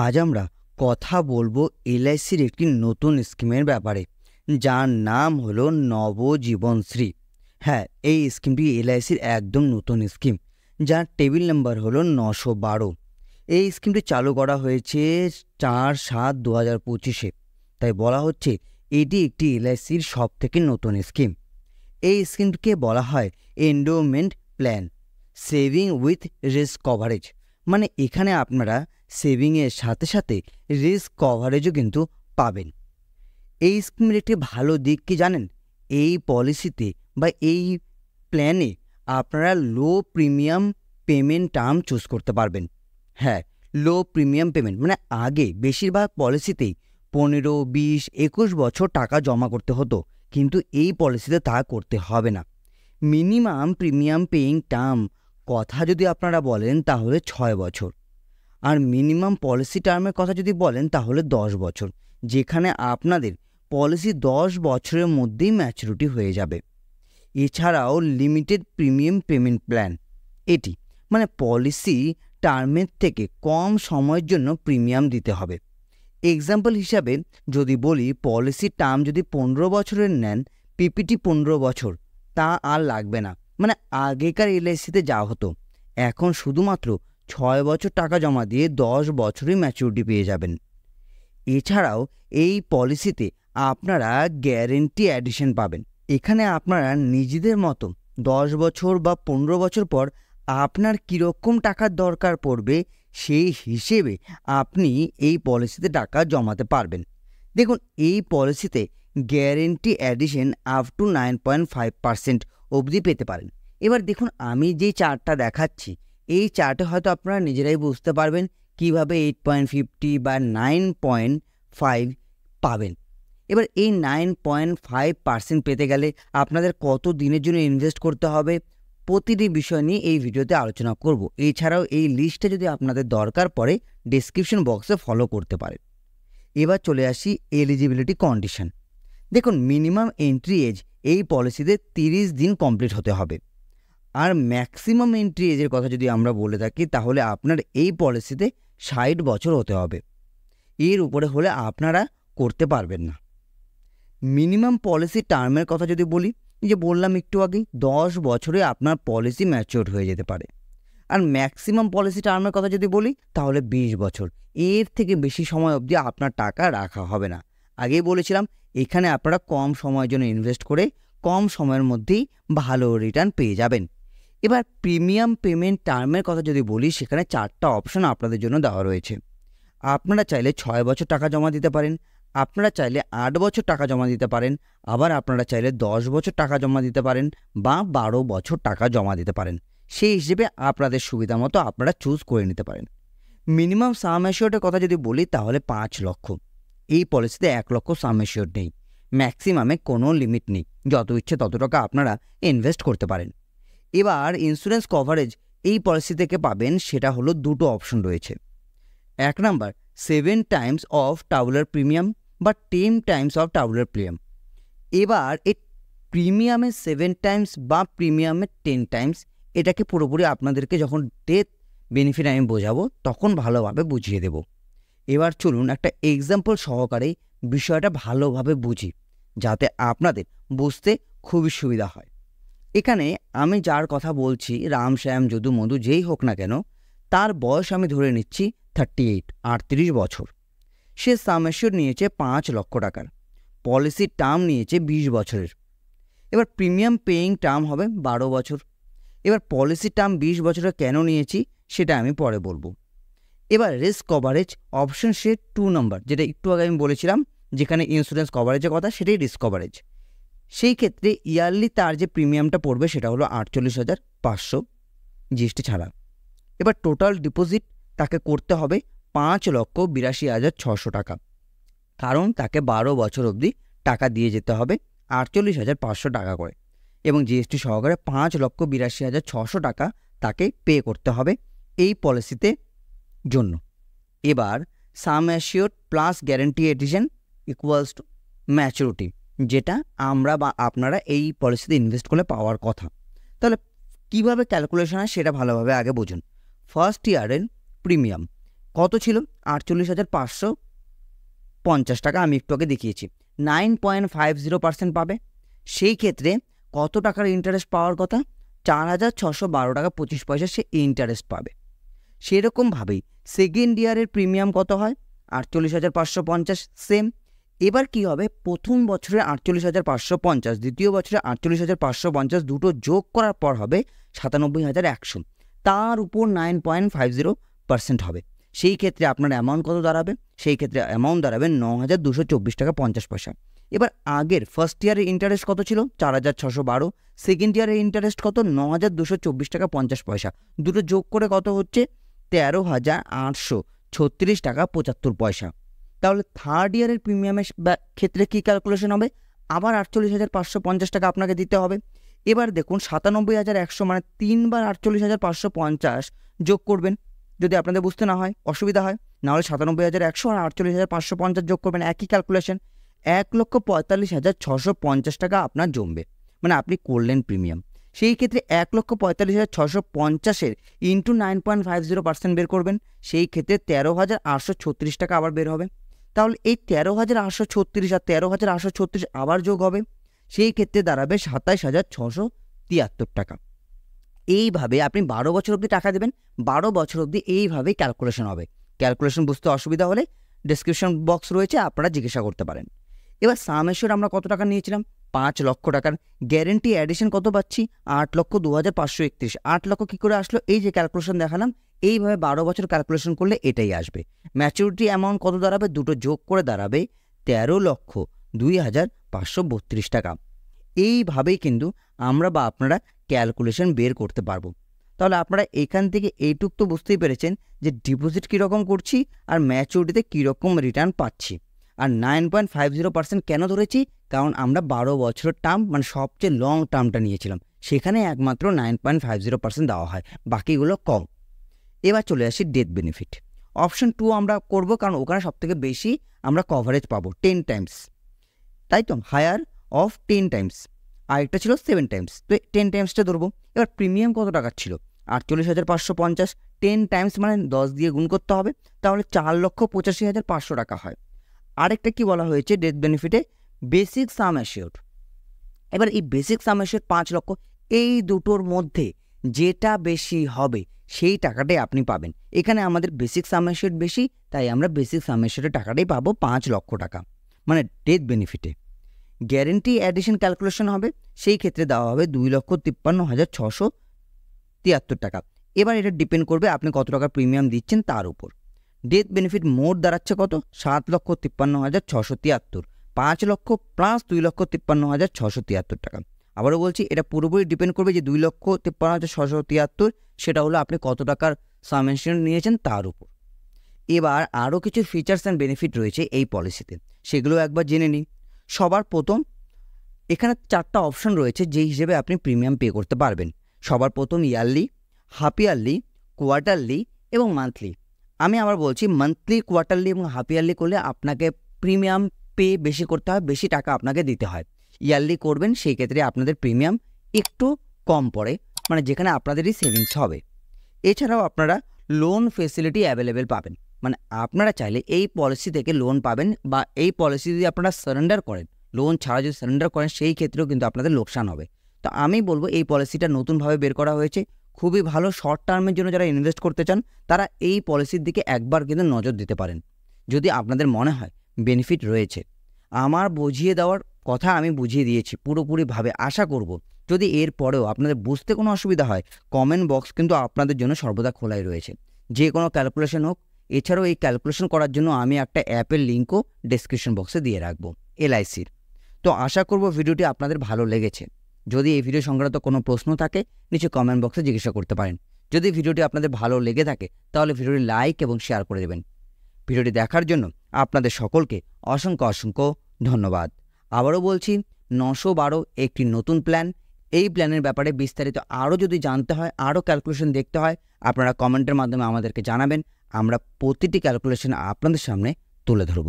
আজ আমরা কথা বলবো এলআইসির একটি নতুন স্কিমের ব্যাপারে, যার নাম হলো নবজীবনশ্রী। হ্যাঁ, এই স্কিমটি এলআইসির একদম নতুন স্কিম, যার টেবিল নাম্বার হলো 912। এই স্কিমটি চালু করা হয়েছে 4/7/2025-এ। তাই বলা হচ্ছে এটি একটি এলআইসির সব থেকে নতুন স্কিম। এই স্কিমটিকে বলা হয় endowment plan saving with risk coverage. মানে এখানে আপনারা সেভিংয়ের সাথে সাথে রিস্ক কভারেজও কিন্তু পাবেন। এই স্কিমের একটি ভালো দিক কি জানেন? এই পলিসিতে বা এই প্ল্যানে আপনারা লো প্রিমিয়াম পেমেন্ট টার্ম চুজ করতে পারবেন। হ্যাঁ, লো প্রিমিয়াম পেমেন্ট মানে আগে বেশিরভাগ পলিসিতেই 15, 20, 21 বছর টাকা জমা করতে হতো, কিন্তু এই পলিসিতে তা করতে হবে না। মিনিমাম প্রিমিয়াম পেইং টার্ম কথা যদি আপনারা বলেন তাহলে 6 বছর, আর মিনিমাম পলিসি টার্মের কথা যদি বলেন তাহলে 10 বছর, যেখানে আপনাদের পলিসি 10 বছরের মধ্যেই ম্যাচুরিটি হয়ে যাবে। এছাড়াও লিমিটেড প্রিমিয়াম পেমেন্ট প্ল্যান, এটি মানে পলিসি টার্মের থেকে কম সময়ের জন্য প্রিমিয়াম দিতে হবে। এক্সাম্পল হিসাবে যদি বলি, পলিসি টার্ম যদি 15 বছরের নেন, পিপিটি 15 বছর, তা আর লাগবে না। মানে আগেকার এলআইসিতে যা হতো, এখন শুধুমাত্র 6 বছর টাকা জমা দিয়ে 10 বছরই ম্যাচুরিটি পেয়ে যাবেন। এছাড়াও এই পলিসিতে আপনারা গ্যারেন্টি অ্যাডিশন পাবেন। এখানে আপনারা নিজেদের মতো 10 বছর বা 15 বছর পর আপনার কীরকম টাকার দরকার পড়বে সেই হিসেবে আপনি এই পলিসিতে টাকা জমাতে পারবেন। দেখুন, এই পলিসিতে গ্যারেন্টি অ্যাডিশন আপ টু 9.5% অবধি পেতে পারেন। এবার দেখুন, আমি যে চার্টটা দেখাচ্ছি, এই চার্টে হয়তো আপনারা নিজেরাই বুঝতে পারবেন কিভাবে 8.50 বা 9.5 পাবেন। এবার এই 9.5% পেতে গেলে আপনাদের কত দিনের জন্য ইনভেস্ট করতে হবে, প্রতিটি বিষয় নিয়ে এই ভিডিওতে আলোচনা করব। এছাড়াও এই লিস্টে যদি আপনাদের দরকার পড়ে, ডেসক্রিপশন বক্সে ফলো করতে পারেন। এবার চলে আসি এলিজিবিলিটি কন্ডিশন। দেখুন, মিনিমাম এন্ট্রি এজ এই পলিসিতে 30 দিন কমপ্লিট হতে হবে। আর ম্যাক্সিমাম এন্ট্রি এজের কথা যদি আমরা বলে থাকি, তাহলে আপনার এই পলিসিতে 60 বছর হতে হবে। এর উপরে হলে আপনারা করতে পারবেন না। মিনিমাম পলিসি টার্মের কথা যদি বলি, যে বললাম একটু আগেই, 10 বছরে আপনার পলিসি ম্যাচিওর হয়ে যেতে পারে। আর ম্যাক্সিমাম পলিসি টার্মের কথা যদি বলি, তাহলে 20 বছর। এর থেকে বেশি সময় অবধি আপনার টাকা রাখা হবে না। আগেই বলেছিলাম, এখানে আপনারা কম সময়ের জন্য ইনভেস্ট করে কম সময়ের মধ্যেই ভালো রিটার্ন পেয়ে যাবেন। এবার প্রিমিয়াম পেমেন্ট টার্মের কথা যদি বলি, সেখানে 4টা অপশন আপনাদের জন্য দেওয়া রয়েছে। আপনারা চাইলে 6 বছর টাকা জমা দিতে পারেন, আপনারা চাইলে 8 বছর টাকা জমা দিতে পারেন, আবার আপনারা চাইলে 10 বছর টাকা জমা দিতে পারেন বা 12 বছর টাকা জমা দিতে পারেন। সেই হিসেবে আপনাদের সুবিধা মতো আপনারা চুজ করে নিতে পারেন। মিনিমাম সাম অ্যাসিওর্ডের কথা যদি বলি, তাহলে 5 লক্ষ। এই পলিসিতে 1 লক্ষ সাম অ্যাসিওর্ড নেই। ম্যাক্সিমামে কোনো লিমিট নেই, যত ইচ্ছে তত টাকা আপনারা ইনভেস্ট করতে পারেন। এবার ইন্স্যুরেন্স কভারেজ এই পলিসি থেকে পাবেন, সেটা হলো 2টো অপশন রয়েছে। 1 number 7 Times of traveller premium বা 10 টাইমস অফ ট্রাভেলার প্রিমিয়াম। এবার এই প্রিমিয়ামের 7 টাইমস বা প্রিমিয়ামের 10 টাইমস, এটাকে পুরোপুরি আপনাদেরকে যখন ডেথ বেনিফিট আমি বোঝাবো তখন ভালোভাবে বুঝিয়ে দেব। এবার চলুন একটা এক্সাম্পল সহকারে বিষয়টা ভালোভাবে বুঝি, যাতে আপনাদের বুঝতে খুবই সুবিধা হয়। এখানে আমি যার কথা বলছি, রাম, শ্যাম, যদু, মধু, যেই হোক না কেন, তার বয়স আমি ধরে নিচ্ছি 38 বছর। সে সাম অ্যাসিওর্ড নিয়েছে 5 লক্ষ টাকার। পলিসির টার্ম নিয়েছে 20 বছরের। এবার প্রিমিয়াম পেইং টার্ম হবে 12 বছর। এবার পলিসির টার্ম 20 বছরের কেন নিয়েছি সেটা আমি পরে বলবো। এবার রিস্ক কভারেজ অপশন সে 2 নম্বর, যেটা একটু আগে আমি বলেছিলাম, যেখানে ইন্স্যুরেন্স কভারেজের কথা, সেটাই রিস্ক কভারেজ। সেই ক্ষেত্রে ইয়ারলি তার যে প্রিমিয়ামটা পড়বে সেটা হলো 48,500 জিএসটি ছাড়া। এবার টোটাল ডিপোজিট তাকে করতে হবে 5,82,600 টাকা, কারণ তাকে 12 বছর অবধি টাকা দিয়ে যেতে হবে 48,500 টাকা করে, এবং জিএসটি সহকারে 5,82,600 টাকা তাকে পে করতে হবে এই পলিসিতে জন্য। এবার sum assured plus guarantee addition equals to maturity, যেটা আমরা বা আপনারা এই পলিসিতে ইনভেস্ট করলে পাওয়ার কথা। তাহলে কীভাবে ক্যালকুলেশন হয় সেটা ভালোভাবে আগে বুঝুন। ফার্স্ট ইয়ারের প্রিমিয়াম কত ছিল? 48,550 টাকা আমি একটু আগে দেখিয়েছি। 9.50% পাবে। সেই ক্ষেত্রে কত টাকার ইন্টারেস্ট পাওয়ার কথা? 4,612 টাকা 25 পয়সা সে ইন্টারেস্ট পাবে। সেরকমভাবেই সেকেন্ড ইয়ারের প্রিমিয়াম কত হয়? 48,550, সেম। এবার কি হবে? প্রথম বছরে 48,550, দ্বিতীয় বছরে 48,550, দুটো যোগ করার পর হবে 97,100, তার উপর 9.50% হবে। সেই ক্ষেত্রে আপনার অ্যামাউন্ট কত দাঁড়াবে? সেই ক্ষেত্রে অ্যামাউন্ট দাঁড়াবে 9,224 টাকা 50 পয়সা। এবার আগের ফার্স্ট ইয়ারের ইন্টারেস্ট কত ছিল? 4,612, সেকেন্ড ইয়ারের ইন্টারেস্ট কত? 9,224 টাকা 50 পয়সা, দুটো যোগ করে কত হচ্ছে? 13,836 টাকা 75 পয়সা। তাহলে থার্ড ইয়ারের প্রিমিয়ামের ক্ষেত্রে কী ক্যালকুলেশন হবে? আবার 48,550 টাকা আপনাকে দিতে হবে। এবার দেখুন 97,100 মানে 3 বার 48,550 যোগ করবেন। যদি আপনাদের বুঝতে না হয়, অসুবিধা হয়, নাহলে 97,100 আর 48,550 যোগ করবেন, একই ক্যালকুলেশন। 1,45,650 টাকা আপনার জমবে, মানে আপনি করলেন প্রিমিয়াম। সেই ক্ষেত্রে 1,45,650 ইন্টু 9.50% বের করবেন। সেই ক্ষেত্রে 13,836 টাকা আবার বের হবে। তাহলে এই 13,836 আর 13,836 আবার যোগ হবে, সেই ক্ষেত্রে দাঁড়াবে 27,673 টাকা। এইভাবে আপনি 12 বছর অবধি টাকা দেবেন। 12 বছর অবধি এইভাবেই ক্যালকুলেশন হবে। ক্যালকুলেশন বুঝতে অসুবিধা হলে ডেসক্রিপশন বক্স রয়েছে, আপনারা জিজ্ঞাসা করতে পারেন। এবার সাম এশিওর আমরা কত টাকা নিয়েছিলাম? 5 লক্ষ টাকার। গ্যারেন্টি অ্যাডিশন কত পাচ্ছি? 8,02,531। 8 লক্ষ কী করে আসলো? এই যে ক্যালকুলেশন দেখালাম, এইভাবে 12 বছর ক্যালকুলেশন করলে এটাই আসবে। ম্যাচুরিটি অ্যামাউন্ট কত দাঁড়াবে? দুটো যোগ করে দাঁড়াবে 13,02,532 টাকা। এইভাবেই কিন্তু আমরা বা আপনারা ক্যালকুলেশন বের করতে পারবো। তাহলে আপনারা এখান থেকে এইটুক তো বুঝতেই পেরেছেন যে ডিপোজিট কীরকম করছি আর ম্যাচুরিটিতে কীরকম রিটার্ন পাচ্ছি। আর 9.50% কেন ধরেছি? কারণ আমরা 12 বছরের টার্ম, মানে সবচেয়ে লং টার্মটা নিয়েছিলাম, সেখানে একমাত্র 9.50% দেওয়া হয়, বাকিগুলো কম। এবার চলে আসি ডেথ বেনিফিট। অপশন 2 আমরা করব, কারণ ওখানে সবথেকে বেশি আমরা কভারেজ পাবো, 10 টাইমস, তাই তো, হায়ার অফ 10 টাইমস। আরেকটা ছিল 7 টাইমস, তো 10 টাইমসটা ধরবো। এবার প্রিমিয়াম কত টাকার ছিল? 48,550। 10 টাইমস মানে 10 দিয়ে গুণ করতে হবে, তাহলে 4,85,500 টাকা হয়। আরেকটা কি বলা হয়েছে ডেথ বেনিফিটে? বেসিক সাম অ্যাসিওর্ড। এবার এই বেসিক সাম অ্যাসিওর্ড 5 লক্ষ, এই দুটোর মধ্যে যেটা বেশি হবে সেই টাকাটাই আপনি পাবেন। এখানে আমাদের বেসিক সাম অ্যাসিওর্ড বেশি, তাই আমরা বেসিক সাম অ্যাসিওর্ডের টাকাটাই পাবো 5 লক্ষ টাকা, মানে ডেথ বেনিফিটে। গ্যারেন্টি অ্যাডিশন ক্যালকুলেশন হবে, সেই ক্ষেত্রে দেওয়া হবে 2,53,673 টাকা। এবার এটা ডিপেন্ড করবে আপনি কত টাকা প্রিমিয়াম দিচ্ছেন তার উপর। ডেথ বেনিফিট মোট দাঁড়াচ্ছে কত? 7,53,673। 5 লক্ষ প্লাস 2,53,673 টাকা। আবারও বলছি, এটা পুরোপুরি ডিপেন্ড করবে যে 2,53,673 সেটা হলো আপনি কত টাকার সামেশন নিয়েছেন তার উপর। এবার আরও কিছু ফিচার্স অ্যান্ড বেনিফিট রয়েছে এই পলিসিতে, সেগুলো একবার জেনে নিই। সবার প্রথম এখানে 4টা অপশন রয়েছে যেই হিসেবে আপনি প্রিমিয়াম পে করতে পারবেন। সবার প্রথম ইয়ারলি, হাফ ইয়ারলি, কোয়ার্টারলি এবং মান্থলি। আমি আবার বলছি, মান্থলি, কোয়ার্টারলি এবং হাফ ইয়ারলি করলে আপনাকে প্রিমিয়াম পে বেশি করতে হয়, বেশি টাকা আপনাকে দিতে হয়। ইয়ারলি করবেন, সেই ক্ষেত্রে আপনাদের প্রিমিয়াম একটু কম পড়ে, মানে যেখানে আপনাদেরই সেভিংস হবে। এছাড়াও আপনারা লোন ফেসিলিটি অ্যাভেলেবেল পাবেন, মানে আপনারা চাইলে এই পলিসি থেকে লোন পাবেন, বা এই পলিসি যদি আপনারা সারেন্ডার করেন, লোন ছাড়া যদি সারেন্ডার করেন, সেই ক্ষেত্রেও কিন্তু আপনাদের লোকসান হবে। তো আমি বলবো এই পলিসিটা নতুনভাবে বের করা হয়েছে, খুবই ভালো। শর্ট টার্মের জন্য যারা ইনভেস্ট করতে চান তারা এই পলিসির দিকে একবার কিন্তু নজর দিতে পারেন, যদি আপনাদের মনে হয় বেনিফিট রয়েছে। আমার বুঝিয়ে দেওয়ার কথা আমি বুঝিয়ে দিয়েছি পুরোপুরিভাবে। আশা করব যদি এর পরেও আপনাদের বুঝতে কোনো অসুবিধা হয়, কমেন্ট বক্স কিন্তু আপনাদের জন্য সর্বদা খোলাই রয়েছে, যে কোনো ক্যালকুলেশন হোক। এছাড়াও এই ক্যালকুলেশন করার জন্য আমি একটা অ্যাপের লিঙ্কও ডেসক্রিপশন বক্সে দিয়ে রাখবো, LICর। তো আশা করব ভিডিওটি আপনাদের ভালো লেগেছে। যদি এই ভিডিও সংক্রান্ত কোনো প্রশ্ন থাকে নিচে কমেন্ট বক্সে জিজ্ঞাসা করতে পারেন। যদি ভিডিওটি আপনাদের ভালো লেগে থাকে তাহলে ভিডিওটি লাইক এবং শেয়ার করে দেবেন। ভিডিওটি দেখার জন্য আপনাদের সকলকে অসংখ্য অসংখ্য ধন্যবাদ। আবারও বলছি, 912 একটি নতুন প্ল্যান। এই প্ল্যানের ব্যাপারে বিস্তারিত আরও যদি জানতে হয়, আরও ক্যালকুলেশন দেখতে হয়, আপনারা কমেন্টের মাধ্যমে আমাদেরকে জানাবেন। আমরা প্রতিটি ক্যালকুলেশন আপনাদের সামনে তুলে ধরব।